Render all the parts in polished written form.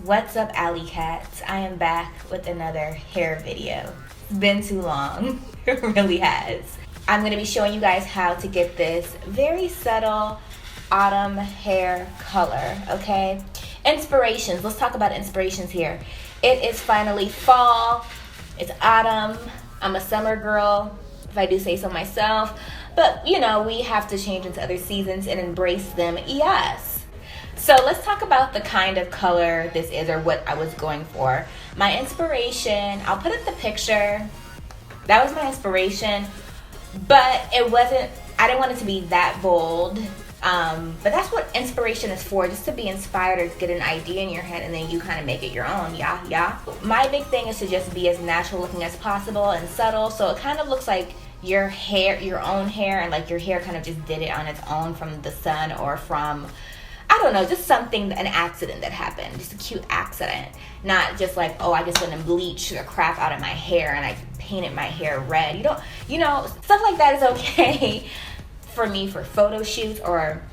What's up, alley cats? I am back with another hair video. It's been too long. It really has. I'm going to be showing you guys how to get this very subtle autumn hair color, okay? Inspirations. Let's talk about inspirations here. It is finally fall. It's autumn. I'm a summer girl, if I do say so myself. But, you know, we have to change into other seasons and embrace them, yes. So let's talk about the kind of color this is, or what I was going for. My inspiration, I'll put up the picture. That was my inspiration, but it wasn't, I didn't want it to be that bold. But that's what inspiration is for, just to be inspired or get an idea in your head and then you kind of make it your own, yeah. My big thing is to just be as natural looking as possible and subtle, so it kind of looks like your hair, your own hair, and like your hair kind of just did it on its own from the sun or from, I don't know, just something, an accident that happened, just a cute accident. Not just like, oh, I just went and bleached the crap out of my hair and I painted my hair red. You know, stuff like that is okay for me for photo shoots or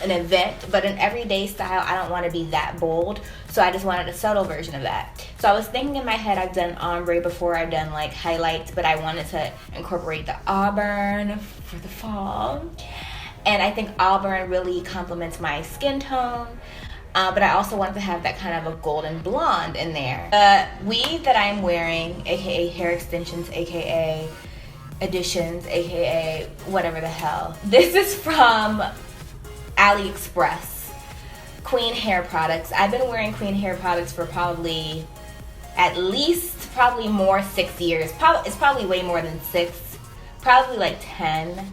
an event, but in everyday style, I don't want to be that bold, so I just wanted a subtle version of that. So I was thinking in my head, I've done ombre before, I've done like highlights, but I wanted to incorporate the Auburn for the fall. And I think Auburn really complements my skin tone, but I also wanted to have that kind of a golden blonde in there. The weave that I'm wearing, aka hair extensions, aka additions, aka whatever the hell. This is from Aliexpress, Queen hair products. I've been wearing Queen hair products for probably at least, probably more, 6 years. It's probably way more than 6, probably like 10.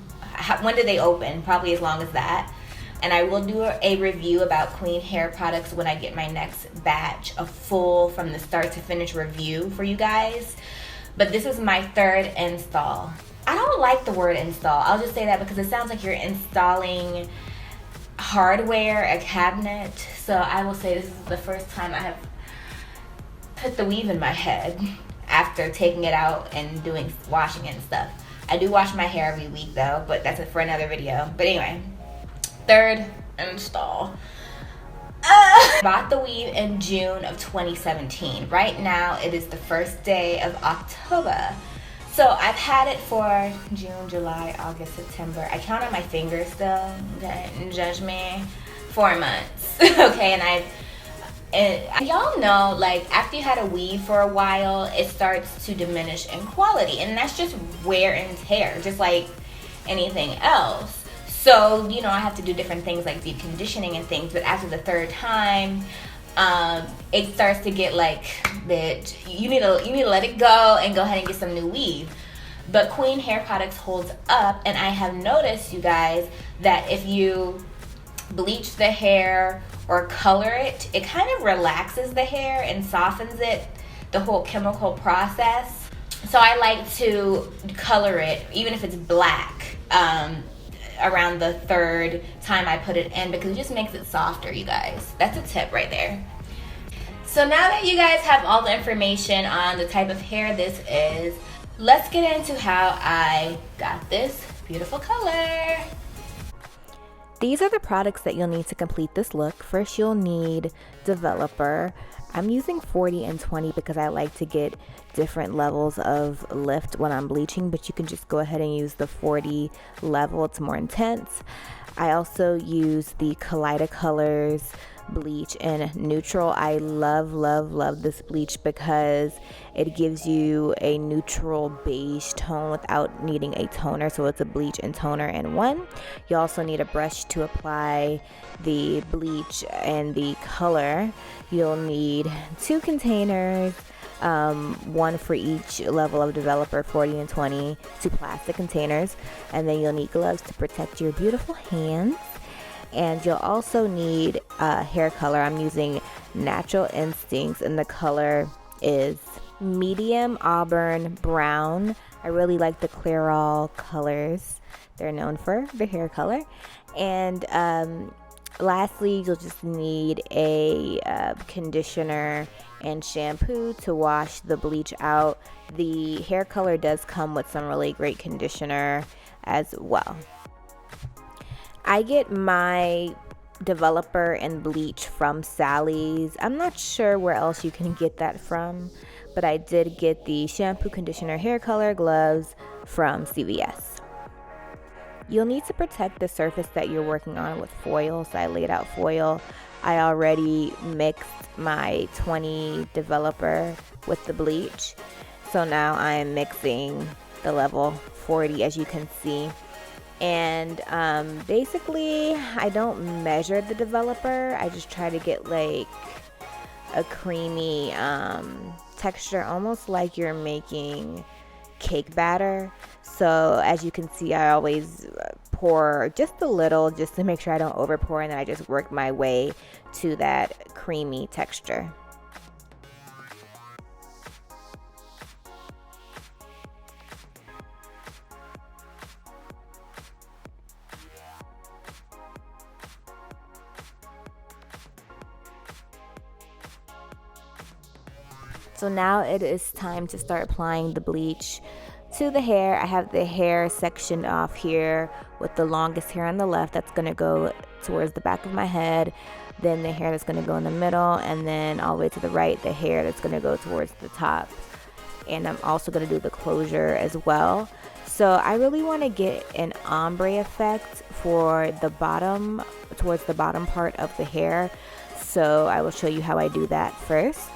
When did they open? Probably as long as that. And I will do a review about Queen hair products when I get my next batch, a full from the start to finish review for you guys. But this is my 3rd install. I don't like the word install. I'll just say that because it sounds like you're installing hardware, a cabinet. So I will say this is the first time I have put the weave in my head after taking it out and doing washing it and stuff. I do wash my hair every week though, but that's for another video. But anyway, 3rd install. Bought the weave in June of 2017. Right now it is the 1st day of October. So I've had it for June, July, August, September. I count on my fingers still, don't judge me. 4 months, okay, and y'all know, like, after you had a weave for a while, it starts to diminish in quality, and that's just wear and tear, just like anything else. So, you know, I have to do different things like deep conditioning and things, but after the 3rd time, it starts to get like, bitch, you need to let it go and go ahead and get some new weave. But Queen hair products holds up, and I have noticed, you guys, that if you bleach the hair or color it, it kind of relaxes the hair and softens it, the whole chemical process. So I like to color it, even if it's black, around the 3rd time I put it in, because it just makes it softer, you guys. That's a tip right there. So now that you guys have all the information on the type of hair this is, let's get into how I got this beautiful color. These are the products that you'll need to complete this look. First, you'll need developer. I'm using 40 and 20 because I like to get different levels of lift when I'm bleaching, but you can just go ahead and use the 40 level. It's more intense. I also use the Kaleidocolors bleach in Nuetral. I love this bleach because it gives you a neutral beige tone without needing a toner, so it's a bleach and toner in one. You also need a brush to apply the bleach and the color. You'll need 2 containers, one for each level of developer, 40 and 20, 2 plastic containers, and then you'll need gloves to protect your beautiful hands. And you'll also need hair color. I'm using Natural Instincts, and the color is medium auburn brown. I really like the Clairol colors. They're known for the hair color. And lastly, you'll just need a conditioner and shampoo to wash the bleach out. The hair color does come with some really great conditioner as well. I get my developer and bleach from Sally's. I'm not sure where else you can get that from, but I did get the shampoo, conditioner, hair color, gloves from CVS. You'll need to protect the surface that you're working on with foil, so I laid out foil. I already mixed my 20 developer with the bleach, so now I'm mixing the level 40, as you can see. And basically I don't measure the developer, I just try to get like a creamy texture, almost like you're making cake batter. So as you can see, I always pour just a little just to make sure I don't over pour, and then I just work my way to that creamy texture. So now it is time to start applying the bleach to the hair. I have the hair sectioned off here with the longest hair on the left that's going to go towards the back of my head, then the hair that's going to go in the middle, and then all the way to the right, the hair that's going to go towards the top. And I'm also going to do the closure as well. So I really want to get an ombre effect for the bottom, towards the bottom part of the hair. So I will show you how I do that first.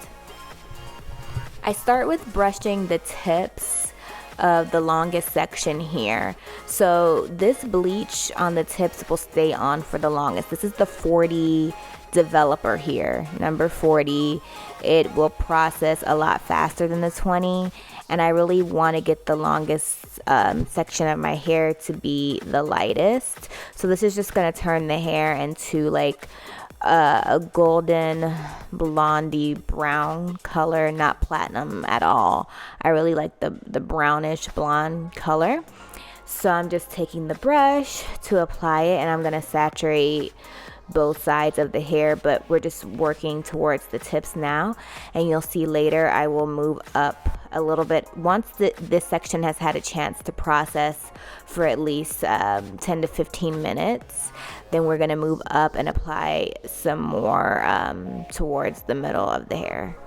I start with brushing the tips of the longest section here. So this bleach on the tips will stay on for the longest. This is the 40 developer here, number 40. It will process a lot faster than the 20, and I really want to get the longest section of my hair to be the lightest. So this is just going to turn the hair into like a golden blondie brown color, not platinum at all. I really like the brownish blonde color. So I'm just taking the brush to apply it, and I'm going to saturate both sides of the hair, but we're just working towards the tips now, and you'll see later I will move up a little bit once this section has had a chance to process for at least 10 to 15 minutes. Then we're going to move up and apply some more towards the middle of the hair.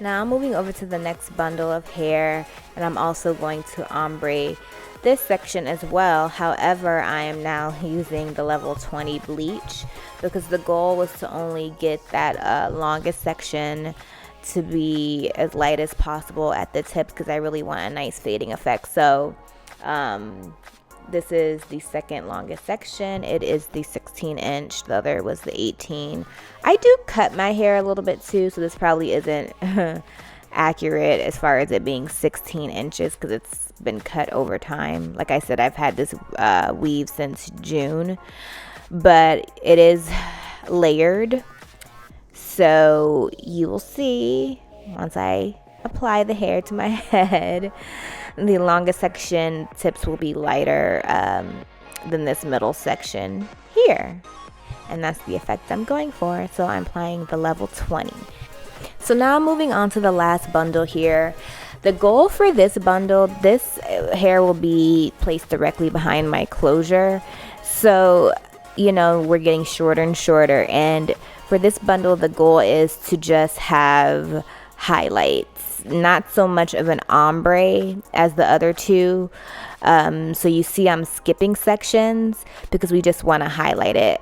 Now I'm moving over to the next bundle of hair, and I'm also going to ombre this section as well. However, I am now using the level 20 bleach because the goal was to only get that longest section to be as light as possible at the tips, because I really want a nice fading effect. So this is the second longest section. It is the 16 inch. The other was the 18. I do cut my hair a little bit too, so this probably isn't accurate as far as it being 16 inches because it's been cut over time. Like I said, I've had this weave since June, but it is layered. So you will see once I apply the hair to my head, the longest section tips will be lighter than this middle section here, and that's the effect I'm going for. So I'm applying the level 20. So now I'm moving on to the last bundle here. The goal for this bundle, this hair will be placed directly behind my closure, so you know we're getting shorter and shorter, and for this bundle the goal is to just have highlights, not so much of an ombre as the other two. So you see I'm skipping sections because we just want to highlight it.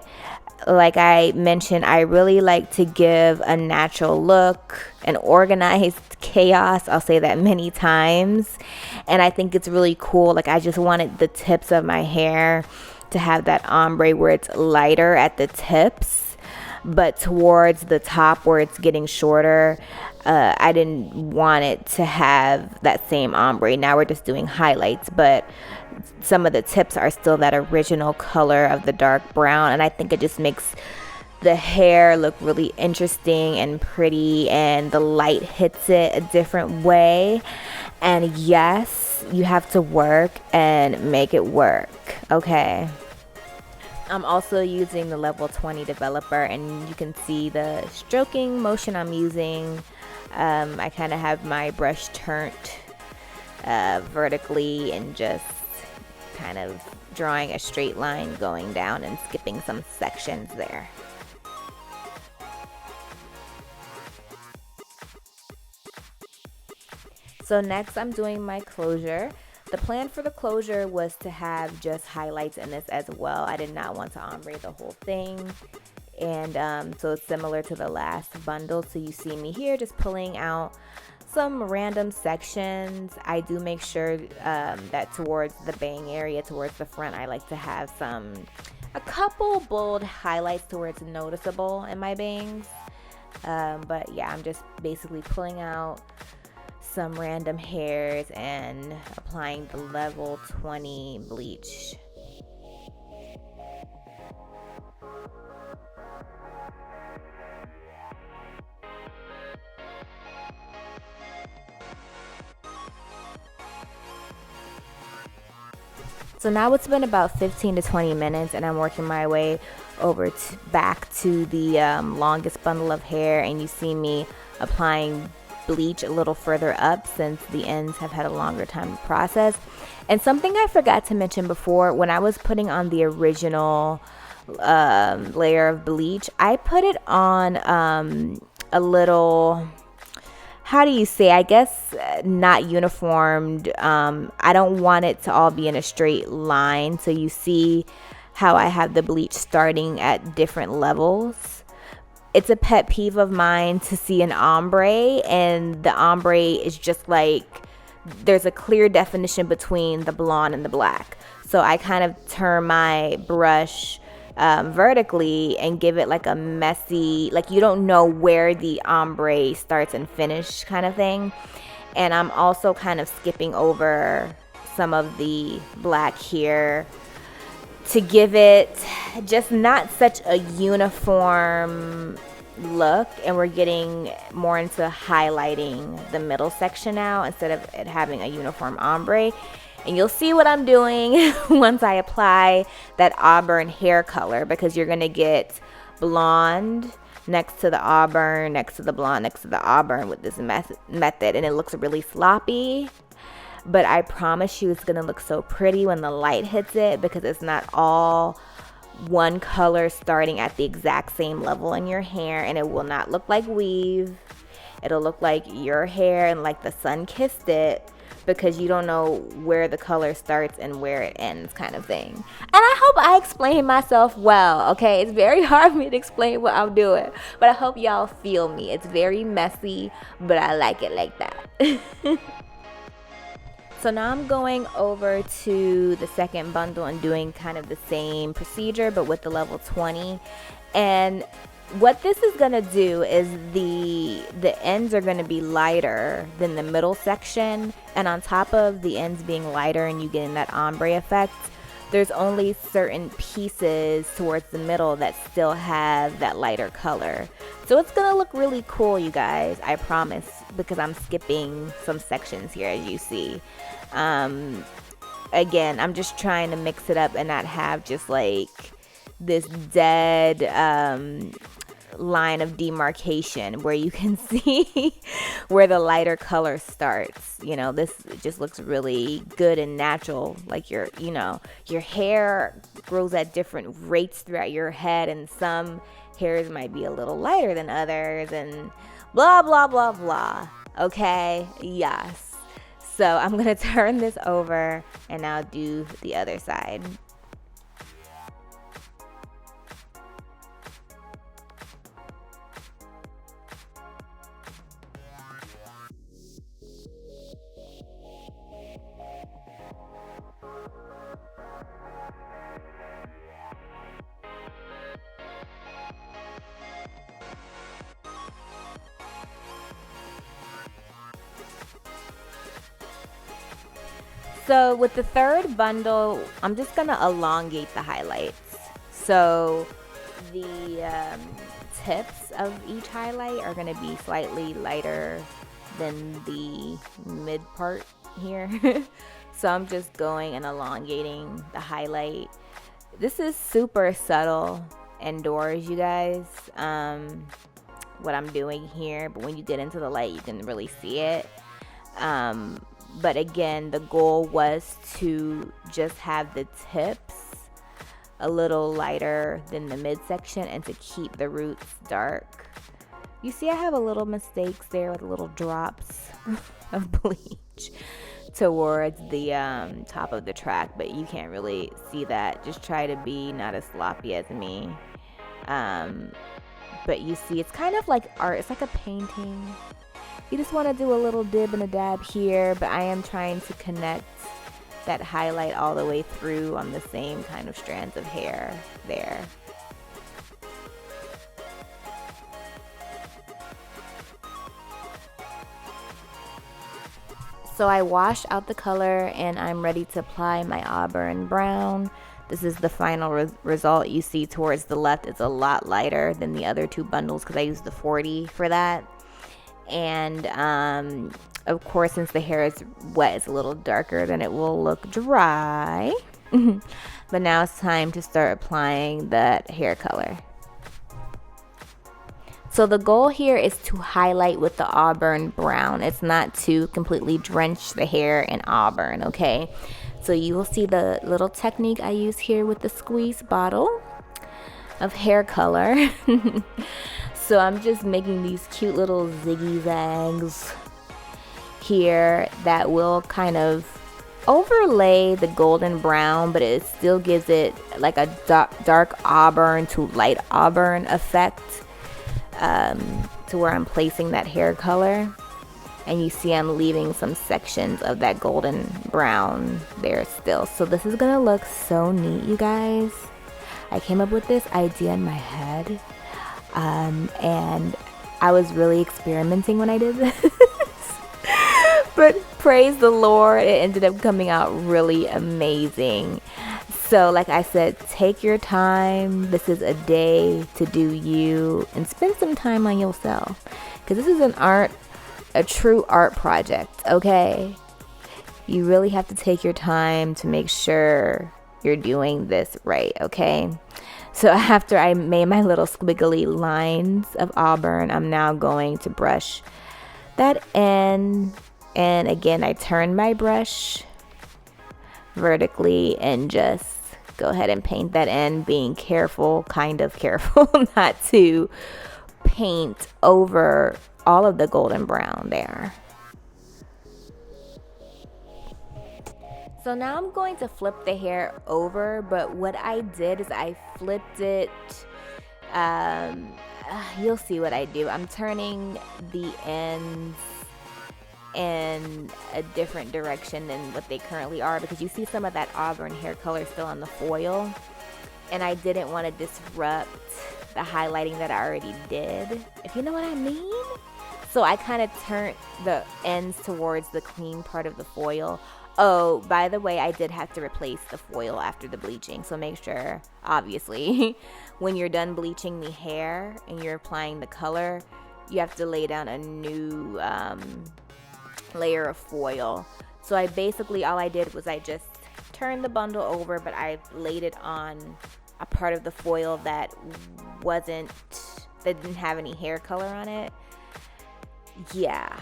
Like I mentioned, I really like to give a natural look, an organized chaos. I'll say that many times. And I think it's really cool. Like I just wanted the tips of my hair to have that ombre where it's lighter at the tips, but towards the top where it's getting shorter, I didn't want it to have that same ombre. Now we're just doing highlights, but some of the tips are still that original color of the dark brown, and I think it just makes the hair look really interesting and pretty, and the light hits it a different way. And yes, you have to work and make it work, okay? I'm also using the level 20 developer, and you can see the stroking motion I'm using. I kind of have my brush turned vertically and just kind of drawing a straight line going down and skipping some sections there. So next I'm doing my closure. The plan for the closure was to have just highlights in this as well. I did not want to ombre the whole thing. And so it's similar to the last bundle. So you see me here just pulling out some random sections. I do make sure that towards the bang area, towards the front, I like to have a couple bold highlights to where it's noticeable in my bangs. But yeah, I'm just basically pulling out some random hairs and applying the level 20 bleach. So now it's been about 15 to 20 minutes and I'm working my way over back to the longest bundle of hair, and you see me applying bleach a little further up since the ends have had a longer time to process. And something I forgot to mention before, when I was putting on the original layer of bleach, I put it on a little, how do you say, I guess not uniformed. I don't want it to all be in a straight line, so you see how I have the bleach starting at different levels. It's a pet peeve of mine to see an ombre and the ombre is just like, there's a clear definition between the blonde and the black. So I kind of turn my brush vertically and give it like a messy, like you don't know where the ombre starts and finish kind of thing. And I'm also kind of skipping over some of the black here to give it just not such a uniform look, and we're getting more into highlighting the middle section now instead of it having a uniform ombre. And you'll see what I'm doing once I apply that Auburn hair color, because you're gonna get blonde next to the Auburn, next to the blonde, next to the Auburn with this method, and it looks really sloppy. But I promise you it's gonna look so pretty when the light hits it, because it's not all one color starting at the exact same level in your hair, and it will not look like weave. It'll look like your hair and like the sun kissed it, because you don't know where the color starts and where it ends, kind of thing. And I hope I explained myself well, okay? It's very hard for me to explain what I'm doing, but I hope y'all feel me. It's very messy, but I like it like that. So now I'm going over to the second bundle and doing kind of the same procedure, but with the level 20. And what this is going to do is the ends are going to be lighter than the middle section. And on top of the ends being lighter and you getting that ombre effect, there's only certain pieces towards the middle that still have that lighter color. So it's going to look really cool, you guys, I promise, because I'm skipping some sections here, as you see. Again, I'm just trying to mix it up and not have just like this dead line of demarcation where you can see where the lighter color starts. You know, this just looks really good and natural. Like your hair grows at different rates throughout your head, and some hairs might be a little lighter than others, and blah blah blah blah. Okay, yes. So I'm gonna turn this over and now do the other side. So with the third bundle, I'm just gonna elongate the highlights. So the tips of each highlight are gonna be slightly lighter than the mid part here. So I'm just going and elongating the highlight this is super subtle indoors, you guys, what I'm doing here, but when you get into the light you can really see it. But again, the goal was to just have the tips a little lighter than the midsection and to keep the roots dark. You see I have a little mistakes there with little drops of bleach towards the top of the track, but you can't really see that. Just try to be not as sloppy as me. But you see it's kind of like art. It's like a painting. You just want to do a little dib and a dab here, but I am trying to connect that highlight all the way through on the same kind of strands of hair there. So I washed out the color and I'm ready to apply my Auburn brown. This is the final result. You see towards the left it's a lot lighter than the other two bundles because I used the 40 for that. And of course, since the hair is wet, it's a little darker than it will look dry. But now it's time to start applying that hair color. So the goal here is to highlight with the Auburn brown. It's not to completely drench the hair in Auburn, okay? So you will see the little technique I use here with the squeeze bottle of hair color. So I'm just making these cute little ziggy zags here that will kind of overlay the golden brown, but it still gives it like a dark auburn to light auburn effect. To where I'm placing that hair color, and you see I'm leaving some sections of that golden brown there still. So this is gonna look so neat, you guys. I came up with this idea in my head, and I was really experimenting when I did this. But praise the Lord, it ended up coming out really amazing. So like I said, take your time. This is a day to do you and spend some time on yourself, because this is a true art project, okay? You really have to take your time to make sure you're doing this right, okay? So after I made my little squiggly lines of Auburn, I'm now going to brush that in. And again, I turn my brush vertically and just go ahead and paint that in, being careful, kind of careful not to paint over all of the golden brown there. So now I'm going to flip the hair over, but what I did is I flipped it, you'll see what I do. I'm turning the ends in a different direction than what they currently are, because you see some of that auburn hair color still on the foil, and I didn't want to disrupt the highlighting that I already did, if you know what I mean. So I kind of turned the ends towards the clean part of the foil. Oh, by the way, I did have to replace the foil after the bleaching, so make sure, obviously, when you're done bleaching the hair and you're applying the color, you have to lay down a new layer of foil. So I basically, all I did was I just turned the bundle over, but I laid it on a part of the foil that didn't have any hair color on it. Yeah.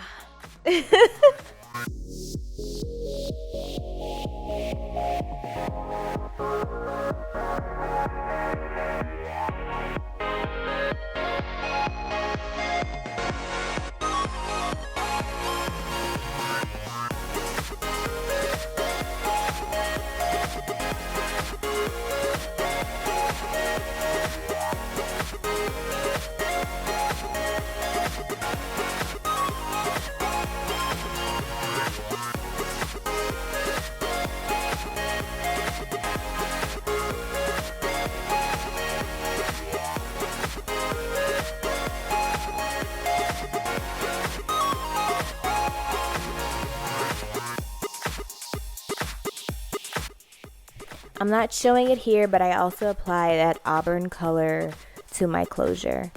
I'm not showing it here, but I also apply that auburn color to my closure.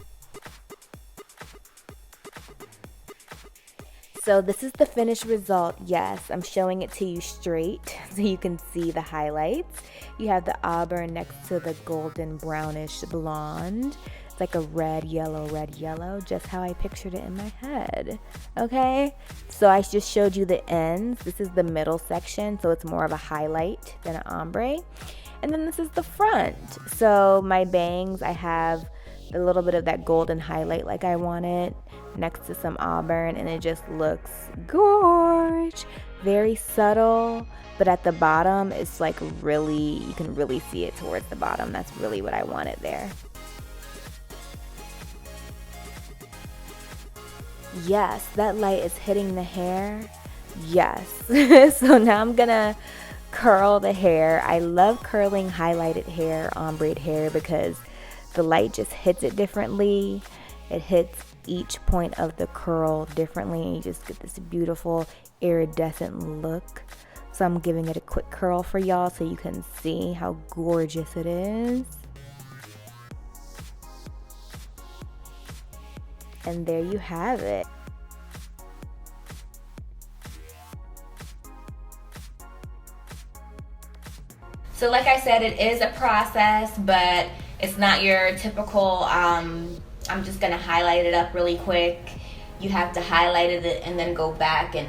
So this is the finished result. Yes, I'm showing it to you straight so you can see the highlights. You have the auburn next to the golden brownish blonde. It's like a red, yellow, just how I pictured it in my head. Okay, so I just showed you the ends. This is the middle section, so it's more of a highlight than an ombre. And then this is the front. So my bangs, I have a little bit of that golden highlight like I wanted next to some auburn, and it just looks gorge. Very subtle, but at the bottom it's like really, you can really see it towards the bottom. That's really what I wanted there. Yes, that light is hitting the hair. Yes. So now I'm gonna curl the hair. I love curling highlighted hair, ombre hair, because the light just hits it differently. It hits each point of the curl differently, and you just get this beautiful iridescent look. So I'm giving it a quick curl for y'all so you can see how gorgeous it is. And there you have it. So like I said, it is a process, but it's not your typical, I'm just gonna highlight it up really quick. You have to highlight it and then go back and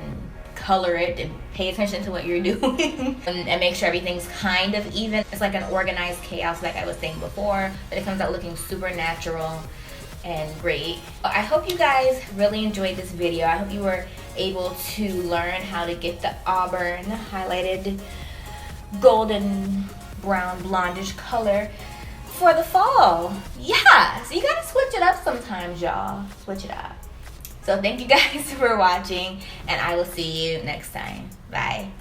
color it and pay attention to what you're doing and make sure everything's kind of even. It's like an organized chaos like I was saying before, but it comes out looking super natural and great. I hope you guys really enjoyed this video. I hope you were able to learn how to get the auburn highlighted golden brown blondish color for the fall. Yeah, so you gotta switch it up sometimes, y'all. Switch it up. So thank you guys for watching, and I will see you next time. Bye.